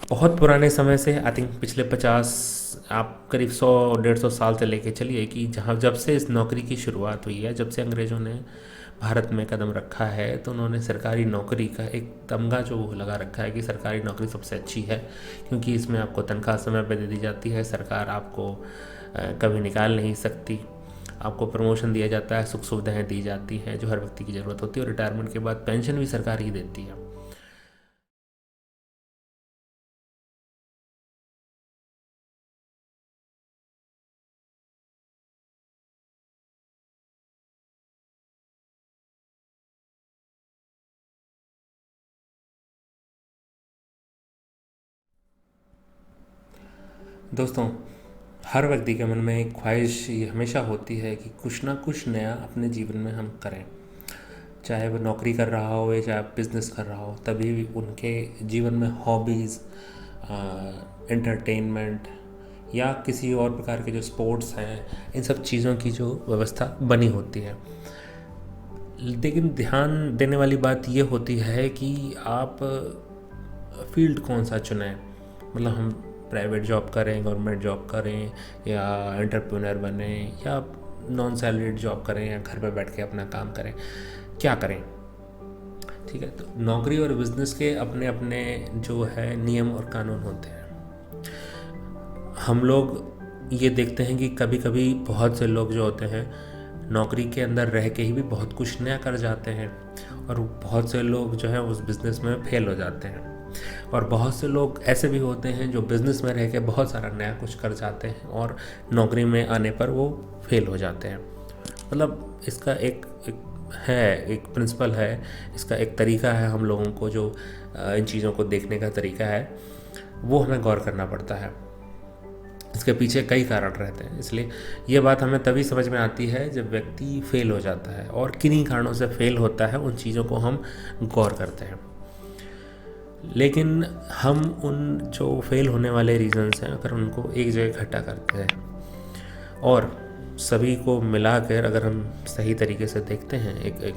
बहुत पुराने समय से आई थिंक पिछले 50 आप करीब 100 150 साल से लेके चलिए कि जहाँ जब से इस नौकरी की शुरुआत हुई है, जब से अंग्रेज़ों ने भारत में कदम रखा है, तो उन्होंने सरकारी नौकरी का एक तमगा जो लगा रखा है कि सरकारी नौकरी सबसे अच्छी है, क्योंकि इसमें आपको तनख्वाह समय पर दे दी जाती है, सरकार आपको कभी निकाल नहीं सकती, आपको प्रमोशन दिया जाता है, सुख सुविधाएँ दी जाती हैं जो हर व्यक्ति की ज़रूरत होती है, और रिटायरमेंट के बाद पेंशन भी सरकार ही देती है। दोस्तों, हर व्यक्ति के मन में एक ख्वाहिश ये हमेशा होती है कि कुछ ना कुछ नया अपने जीवन में हम करें। चाहे वो नौकरी कर रहा हो या चाहे बिजनेस कर रहा हो, तभी भी उनके जीवन में हॉबीज़, एंटरटेनमेंट या किसी और प्रकार के जो स्पोर्ट्स हैं, इन सब चीज़ों की जो व्यवस्था बनी होती है। लेकिन ध्यान देने वाली बात ये होती है कि आप फील्ड कौन सा चुनें। मतलब हम प्राइवेट जॉब करें, गवर्नमेंट जॉब करें, या एंटरप्रेन्योर बने, या नॉन सैलरीड जॉब करें, या घर पर बैठ के अपना काम करें, क्या करें। ठीक है, तो नौकरी और बिजनेस के अपने अपने जो है नियम और कानून होते हैं। हम लोग ये देखते हैं कि कभी कभी बहुत से लोग जो होते हैं नौकरी के अंदर रह के ही भी बहुत कुछ नया कर जाते हैं, और बहुत से लोग जो है उस बिज़नेस में फेल हो जाते हैं, और बहुत से लोग ऐसे भी होते हैं जो बिज़नेस में रह के बहुत सारा नया कुछ कर जाते हैं और नौकरी में आने पर वो फेल हो जाते हैं। मतलब इसका एक प्रिंसिपल है, इसका एक तरीका है, हम लोगों को जो इन चीज़ों को देखने का तरीका है वो हमें गौर करना पड़ता है। इसके पीछे कई कारण रहते हैं, इसलिए ये बात हमें तभी समझ में आती है जब व्यक्ति फेल हो जाता है, और किन्हीं कारणों से फेल होता है, उन चीज़ों को हम गौर करते हैं। लेकिन हम उन जो फेल होने वाले रीज़न्स हैं, अगर उनको एक जगह इकट्ठा करते हैं और सभी को मिलाकर अगर हम सही तरीके से देखते हैं, एक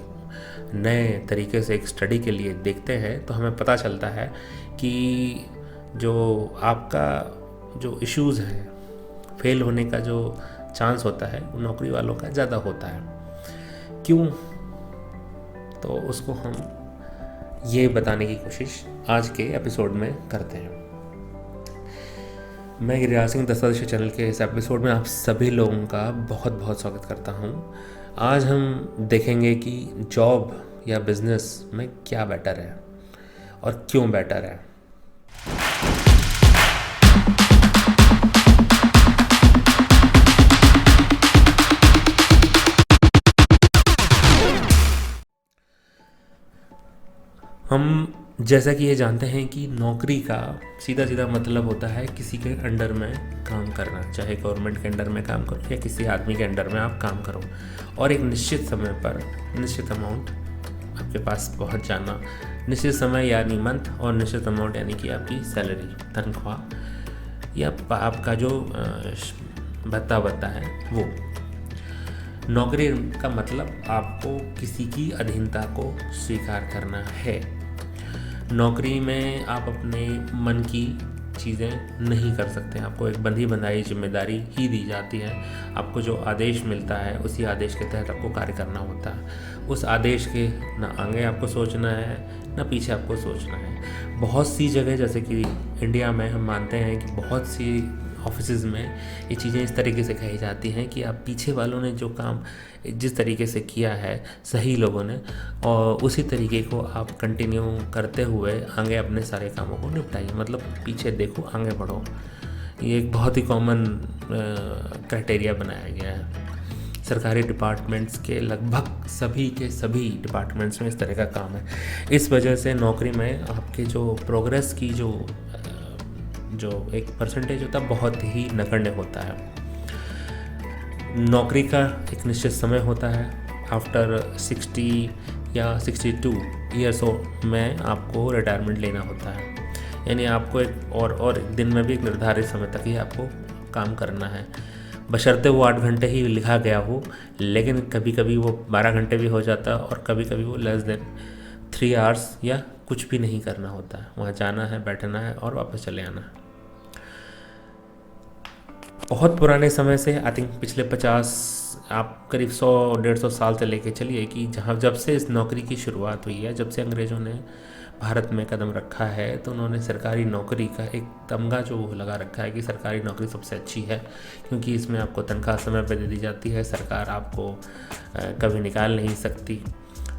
नए तरीके से एक स्टडी के लिए देखते हैं, तो हमें पता चलता है कि जो आपका जो इश्यूज़ हैं, फेल होने का जो चांस होता है वो नौकरी वालों का ज़्यादा होता है। क्यों? तो उसको हम ये बताने की कोशिश आज के एपिसोड में करते हैं। मैं गिरिराज सिंह दस्तावेज चैनल के इस एपिसोड में आप सभी लोगों का बहुत बहुत स्वागत करता हूं। आज हम देखेंगे कि जॉब या बिज़नेस में क्या बेटर है और क्यों बेटर है। हम जैसा कि ये जानते हैं कि नौकरी का सीधा सीधा मतलब होता है किसी के अंडर में काम करना, चाहे गवर्नमेंट के अंडर में काम करो या किसी आदमी के अंडर में आप काम करो, और एक निश्चित समय पर निश्चित अमाउंट आपके पास पहुंच जाना। निश्चित समय यानी मंथ, और निश्चित अमाउंट यानी कि आपकी सैलरी, तनख्वाह, या आपका जो भत्ता बत्ता है वो। नौकरी का मतलब आपको किसी की अधीनता को स्वीकार करना है। नौकरी में आप अपने मन की चीज़ें नहीं कर सकते, आपको एक बंधी बंधाई जिम्मेदारी ही दी जाती है। आपको जो आदेश मिलता है उसी आदेश के तहत आपको कार्य करना होता है। उस आदेश के ना आगे आपको सोचना है ना पीछे आपको सोचना है। बहुत सी जगह, जैसे कि इंडिया में हम मानते हैं कि बहुत सी ऑफिसेज़ में ये चीज़ें इस तरीके से कही जाती हैं कि आप पीछे वालों ने जो काम जिस तरीके से किया है, सही लोगों ने, और उसी तरीके को आप कंटिन्यू करते हुए आगे अपने सारे कामों को निपटाइए। मतलब पीछे देखो, आगे बढ़ो। ये एक बहुत ही कॉमन क्राइटेरिया बनाया गया है। सरकारी डिपार्टमेंट्स के लगभग सभी के सभी डिपार्टमेंट्स में इस तरह का काम है। इस वजह से नौकरी में आपके जो प्रोग्रेस की जो एक परसेंटेज होता है बहुत ही नगण्य होता है। नौकरी का एक निश्चित समय होता है। आफ्टर 60 या 62 ईयर्स में आपको रिटायरमेंट लेना होता है, यानी आपको एक दिन में भी एक निर्धारित समय तक ही आपको काम करना है, बशर्ते वो 8 घंटे ही लिखा गया हो। लेकिन कभी कभी वो 12 घंटे भी हो जाता है, और कभी कभी वो लेस देन 3 आवर्स या कुछ भी नहीं करना होता है, वहाँ जाना है, बैठना है और वापस चले आना है। बहुत पुराने समय से, आई थिंक पिछले 50, आप करीब 100-150 साल से लेके चलिए कि जब से इस नौकरी की शुरुआत हुई है, जब से अंग्रेज़ों ने भारत में कदम रखा है, तो उन्होंने सरकारी नौकरी का एक तमगा जो लगा रखा है कि सरकारी नौकरी सबसे अच्छी है, क्योंकि इसमें आपको तनख्वाह समय पर दे दी जाती है, सरकार आपको कभी निकाल नहीं सकती,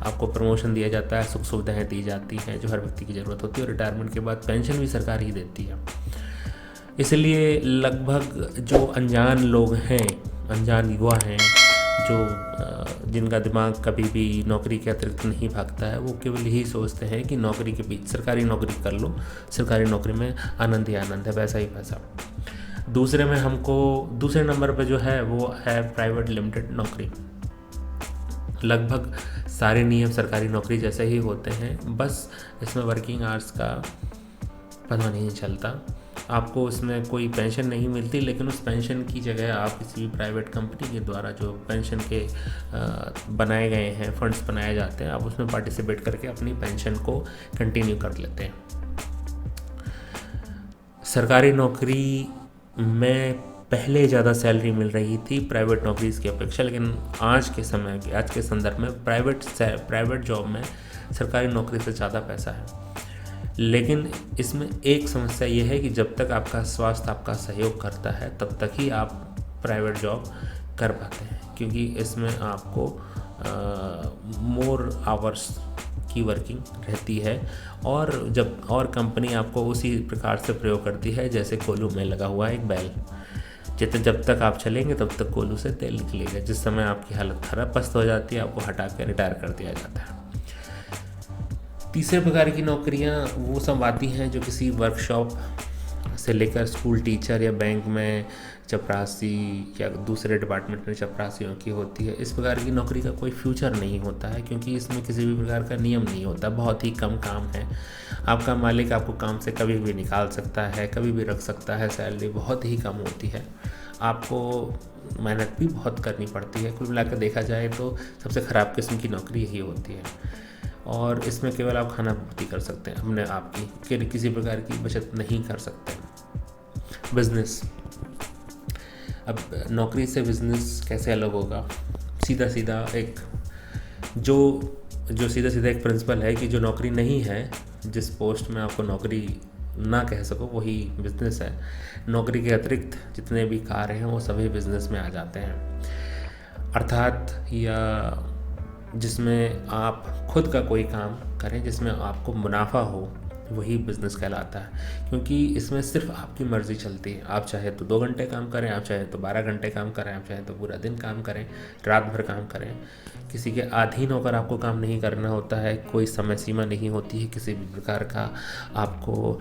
आपको प्रमोशन दिया जाता है, सुख सुविधाएँ दी जाती हैं जो हर व्यक्ति की ज़रूरत होती है, और रिटायरमेंट के बाद पेंशन भी सरकार ही देती है। इसलिए लगभग जो अनजान लोग हैं, अनजान युवा हैं, जो जिनका दिमाग कभी भी नौकरी के अतिरिक्त नहीं भागता है, वो केवल यही सोचते हैं कि नौकरी के बीच सरकारी नौकरी कर लो, सरकारी नौकरी में आनंद ही आनंद है, पैसा ही पैसा। दूसरे नंबर पर जो है वो है प्राइवेट लिमिटेड नौकरी। लगभग सारे नियम सरकारी नौकरी जैसे ही होते हैं, बस इसमें वर्किंग आवर्स का पता नहीं चलता, आपको उसमें कोई पेंशन नहीं मिलती, लेकिन उस पेंशन की जगह आप किसी भी प्राइवेट कंपनी के द्वारा जो पेंशन के बनाए गए हैं, फंड्स बनाए जाते हैं, आप उसमें पार्टिसिपेट करके अपनी पेंशन को कंटिन्यू कर लेते हैं। सरकारी नौकरी में पहले ज़्यादा सैलरी मिल रही थी प्राइवेट नौकरीज़ की अपेक्षा, लेकिन आज के संदर्भ में प्राइवेट जॉब में सरकारी नौकरी से ज़्यादा पैसा है। लेकिन इसमें एक समस्या ये है कि जब तक आपका स्वास्थ्य आपका सहयोग करता है, तब तक ही आप प्राइवेट जॉब कर पाते हैं, क्योंकि इसमें आपको मोर आवर्स की वर्किंग रहती है, और कंपनी आपको उसी प्रकार से प्रयोग करती है जैसे कोल्हू में लगा हुआ है एक बैल। जब तक आप चलेंगे तब तक कोल्हू से तेल निकलेगा, जिस समय आपकी हालत खराब पस्त हो जाती है, आपको हटा कर रिटायर कर दिया जाता है। तीसरे प्रकार की नौकरियां वो सब आती हैं जो किसी वर्कशॉप से लेकर स्कूल टीचर या बैंक में चपरासी या दूसरे डिपार्टमेंट में चपरासियों की होती है। इस प्रकार की नौकरी का कोई फ्यूचर नहीं होता है, क्योंकि इसमें किसी भी प्रकार का नियम नहीं होता, बहुत ही कम काम है। आपका मालिक आपको काम से कभी भी निकाल सकता है, कभी भी रख सकता है, सैलरी बहुत ही कम होती है, आपको मेहनत भी बहुत करनी पड़ती है। कुल मिलाकर देखा जाए तो सबसे ख़राब किस्म की नौकरी यही होती है, और इसमें केवल आप खाना पूर्ति कर सकते हैं अपने आप की, किसी प्रकार की बचत नहीं कर सकते। बिजनेस, अब नौकरी से बिजनेस कैसे अलग होगा? सीधा सीधा एक एक प्रिंसिपल है कि जो नौकरी नहीं है, जिस पोस्ट में आपको नौकरी ना कह सको, वही बिजनेस है। नौकरी के अतिरिक्त जितने भी कार्य हैं वो सभी बिजनेस में आ जाते हैं, अर्थात या जिसमें आप खुद का कोई काम करें जिसमें आपको मुनाफा हो, वही बिज़नेस कहलाता है, क्योंकि इसमें सिर्फ आपकी मर्ज़ी चलती है। आप चाहे तो 2 घंटे काम करें, आप चाहे तो 12 घंटे काम करें, आप चाहे तो पूरा दिन काम करें, रात भर काम करें, किसी के अधीन होकर आपको काम नहीं करना होता है, कोई समय सीमा नहीं होती है, किसी भी प्रकार का आपको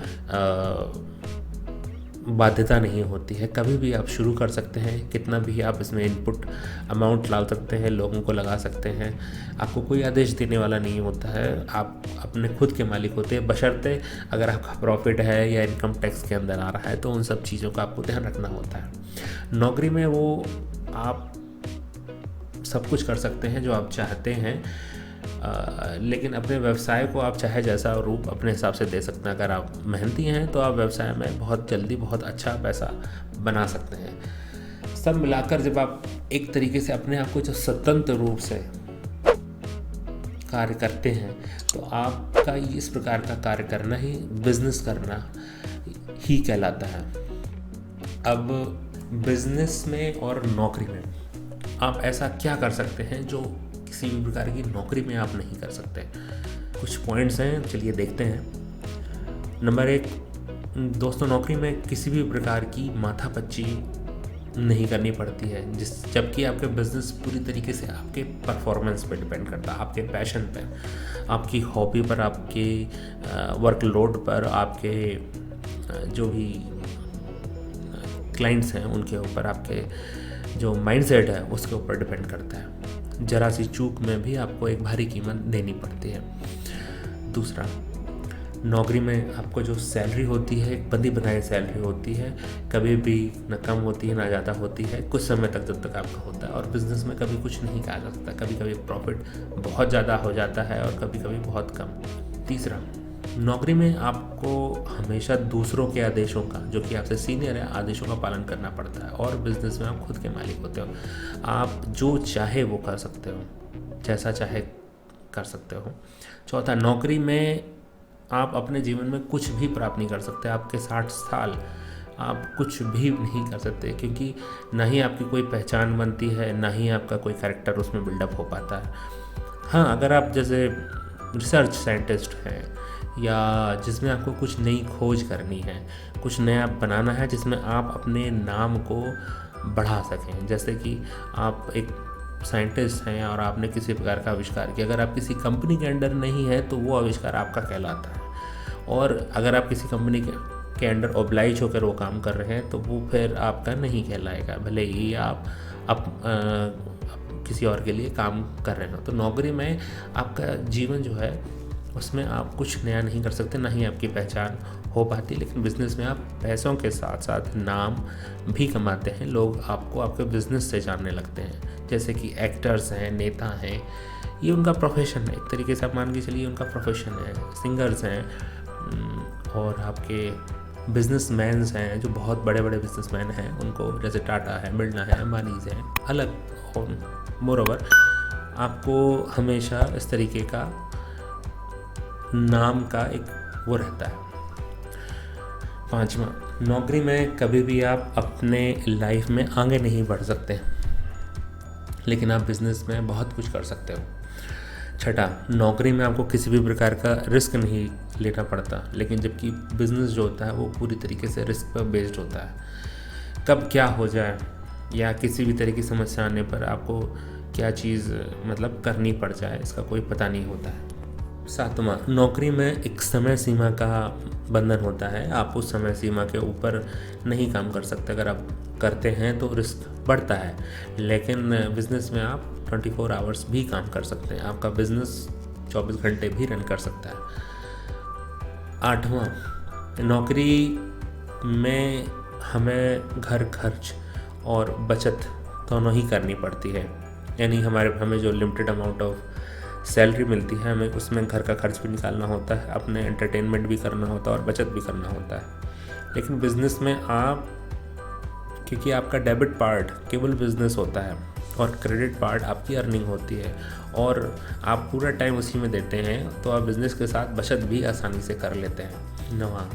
बाध्यता नहीं होती है। कभी भी आप शुरू कर सकते हैं, कितना भी आप इसमें इनपुट अमाउंट डाल सकते हैं, लोगों को लगा सकते हैं, आपको कोई आदेश देने वाला नहीं होता है, आप अपने खुद के मालिक होते हैं, बशर्ते अगर आपका प्रॉफिट है या इनकम टैक्स के अंदर आ रहा है, तो उन सब चीज़ों का आपको ध्यान रखना होता है। नौकरी में वो आप सब कुछ कर सकते हैं जो आप चाहते हैं, लेकिन अपने व्यवसाय को आप चाहे जैसा रूप अपने हिसाब से दे सकते हैं। अगर आप मेहनती हैं तो आप व्यवसाय में बहुत जल्दी बहुत अच्छा पैसा बना सकते हैं। सब मिलाकर जब आप एक तरीके से अपने आप को जो स्वतंत्र रूप से कार्य करते हैं, तो आपका इस प्रकार का कार्य करना ही बिजनेस करना ही कहलाता है। अब बिजनेस में और नौकरी में आप ऐसा क्या कर सकते हैं जो किसी भी प्रकार की नौकरी में आप नहीं कर सकते? कुछ पॉइंट्स हैं, चलिए देखते हैं। नंबर 1, दोस्तों, नौकरी में किसी भी प्रकार की माथापच्ची नहीं करनी पड़ती है, जबकि आपके बिजनेस पूरी तरीके से आपके परफॉर्मेंस पे डिपेंड करता है, आपके पैशन पे, आपकी हॉबी पर, आपके वर्कलोड पर, आपके जो भी क्लाइंट्स हैं उनके ऊपर, आपके जो माइंडसेट है उसके ऊपर डिपेंड करता है। जरा सी चूक में भी आपको एक भारी कीमत देनी पड़ती है। दूसरा, नौकरी में आपको जो सैलरी होती है एक बंदी बनाई सैलरी होती है, कभी भी न कम होती है ना ज़्यादा होती है, कुछ समय तक जब तक आपका होता है। और बिज़नेस में कभी कुछ नहीं कहा जा सकता, कभी कभी प्रॉफिट बहुत ज़्यादा हो जाता है और कभी कभी बहुत कम। तीसरा, नौकरी में आपको हमेशा दूसरों के आदेशों का, जो कि आपसे सीनियर है, आदेशों का पालन करना पड़ता है। और बिजनेस में आप खुद के मालिक होते हो, आप जो चाहे वो कर सकते हो, जैसा चाहे कर सकते हो। चौथा, नौकरी में आप अपने जीवन में कुछ भी प्राप्त नहीं कर सकते। आपके 60 साल आप कुछ भी नहीं कर सकते, क्योंकि ना ही आपकी कोई पहचान बनती है, ना ही आपका कोई कैरेक्टर उसमें बिल्डअप हो पाता है। हाँ, अगर आप जैसे रिसर्च साइंटिस्ट हैं, या जिसमें आपको कुछ नई खोज करनी है, कुछ नया बनाना है, जिसमें आप अपने नाम को बढ़ा सकें। जैसे कि आप एक साइंटिस्ट हैं और आपने किसी प्रकार का आविष्कार किया, अगर आप किसी कंपनी के अंडर नहीं है तो वो आविष्कार आपका कहलाता है। और अगर आप किसी कंपनी के अंडर ऑब्लाइज होकर वो काम कर रहे हैं तो वो फिर आपका नहीं कहलाएगा, भले ही आप किसी और के लिए काम कर रहे हो। तो नौकरी में आपका जीवन जो है उसमें आप कुछ नया नहीं कर सकते, ना ही आपकी पहचान हो पाती। लेकिन बिज़नेस में आप पैसों के साथ साथ नाम भी कमाते हैं। लोग आपको आपके बिज़नेस से जानने लगते हैं। जैसे कि एक्टर्स हैं, नेता हैं, ये उनका प्रोफेशन है, एक तरीके से आप मान के चलिए उनका प्रोफेशन है। सिंगर्स हैं, और आपके बिजनेसमैन्स हैं, जो बहुत बड़े बड़े बिजनेसमैन हैं, उनको जैसे टाटा है, बिरला है, अंबानीज हैं, अलग। और मोरओवर आपको हमेशा इस तरीके का नाम का एक वो रहता है। पांचवा, नौकरी में कभी भी आप अपने लाइफ में आगे नहीं बढ़ सकते, लेकिन आप बिजनेस में बहुत कुछ कर सकते हो। छठा, नौकरी में आपको किसी भी प्रकार का रिस्क नहीं लेना पड़ता, लेकिन जबकि बिजनेस जो होता है वो पूरी तरीके से रिस्क पर बेस्ड होता है। कब क्या हो जाए या किसी भी तरह की समस्या आने पर आपको क्या चीज़ मतलब करनी पड़ जाए, इसका कोई पता नहीं होता है। सातवां, नौकरी में एक समय सीमा का बंधन होता है। आप उस समय सीमा के ऊपर नहीं काम कर सकते। अगर आप करते हैं तो रिस्क बढ़ता है, लेकिन बिज़नेस में आप 24 आवर्स भी काम कर सकते हैं। आपका बिज़नेस 24 घंटे भी रन कर सकता है। आठवां, नौकरी में हमें घर खर्च और बचत दोनों ही करनी पड़ती है। यानी हमें जो लिमिटेड अमाउंट ऑफ सैलरी मिलती है, हमें उसमें घर का खर्च भी निकालना होता है, अपने एंटरटेनमेंट भी करना होता है और बचत भी करना होता है। लेकिन बिज़नेस में आप, क्योंकि आपका डेबिट पार्ट केवल बिज़नेस होता है और क्रेडिट पार्ट आपकी अर्निंग होती है, और आप पूरा टाइम उसी में देते हैं, तो आप बिज़नेस के साथ बचत भी आसानी से कर लेते हैं। नौवां,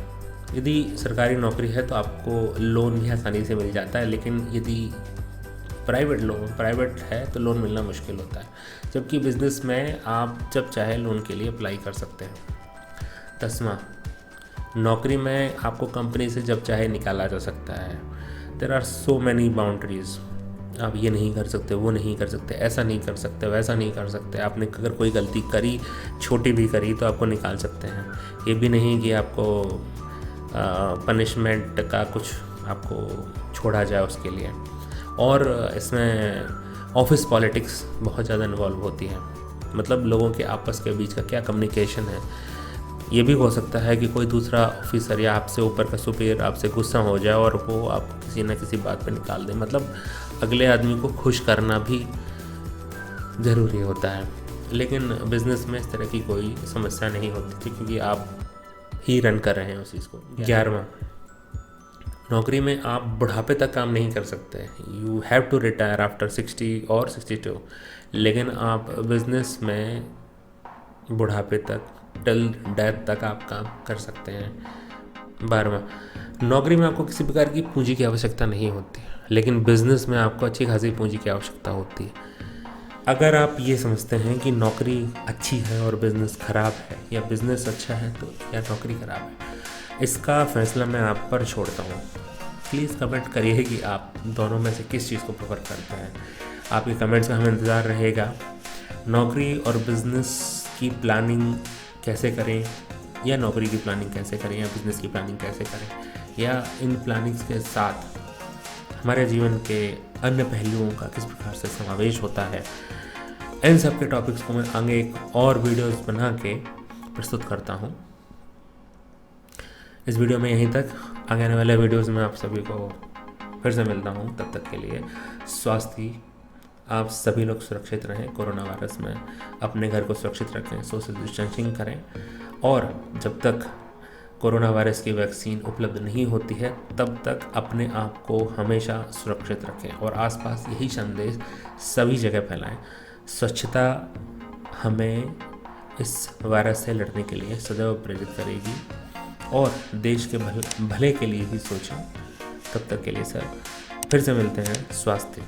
यदि सरकारी नौकरी है तो आपको लोन भी आसानी से मिल जाता है, लेकिन यदि प्राइवेट है तो लोन मिलना मुश्किल होता है। जबकि बिज़नेस में आप जब चाहे लोन के लिए अप्लाई कर सकते हैं। 10वां, नौकरी में आपको कंपनी से जब चाहे निकाला जा सकता है। There are so many boundaries. आप ये नहीं कर सकते, वो नहीं कर सकते, ऐसा नहीं कर सकते, वैसा नहीं कर सकते। आपने अगर कोई गलती करी, छोटी भी करी, तो आपको निकाल सकते हैं। ये भी नहीं कि आपको पनिशमेंट का कुछ आपको छोड़ा जाए उसके लिए। और इसमें ऑफिस पॉलिटिक्स बहुत ज़्यादा इन्वॉल्व होती है। मतलब लोगों के आपस के बीच का क्या कम्युनिकेशन है। ये भी हो सकता है कि कोई दूसरा ऑफिसर या आपसे ऊपर का सुपीरियर आपसे गुस्सा हो जाए और वो आपको किसी न किसी बात पे निकाल दे। मतलब अगले आदमी को खुश करना भी ज़रूरी होता है। लेकिन बिज़नेस में इस तरह की कोई समस्या नहीं होती थी, क्योंकि आप ही रन कर रहे हैं उस चीज़ को। 11वां, नौकरी में आप बुढ़ापे तक काम नहीं कर सकते। You have to retire after 60 और 62। लेकिन आप बिज़नेस में बुढ़ापे तक, टिल डेथ तक आप काम कर सकते हैं। 12वां, नौकरी में आपको किसी प्रकार की पूंजी की आवश्यकता नहीं होती, लेकिन बिज़नेस में आपको अच्छी खासी पूंजी की आवश्यकता होती है। अगर आप ये समझते हैं कि नौकरी अच्छी है और बिज़नेस ख़राब है, या बिज़नेस अच्छा है तो या नौकरी ख़राब है, इसका फैसला मैं आप पर छोड़ता हूँ। प्लीज़ कमेंट करिए कि आप दोनों में से किस चीज़ को प्रेफर करते हैं। आपके कमेंट्स का हमें इंतज़ार रहेगा। नौकरी और बिज़नेस की प्लानिंग कैसे करें, या नौकरी की प्लानिंग कैसे करें, या बिज़नेस की प्लानिंग कैसे करें, या इन प्लानिंग्स के साथ हमारे जीवन के अन्य पहलुओं का किस प्रकार से समावेश होता है, इन सब के टॉपिक्स को मैं आगे एक और वीडियोस बना के प्रस्तुत करता हूँ। इस वीडियो में यहीं तक। आगे आने वाले वीडियोस में आप सभी को फिर से मिलता हूँ। तब तक के लिए स्वास्थ्य आप सभी लोग सुरक्षित रहें कोरोना वायरस में, अपने घर को सुरक्षित रखें, सोशल डिस्टेंसिंग करें, और जब तक कोरोना वायरस की वैक्सीन उपलब्ध नहीं होती है तब तक अपने आप को हमेशा सुरक्षित रखें और आसपास यही संदेश सभी जगह फैलाएं। स्वच्छता हमें इस वायरस से लड़ने के लिए सदैव प्रेरित करेगी और देश के भले के लिए भी सोचें। तब तक के लिए सर फिर से मिलते हैं। स्वास्थ्य।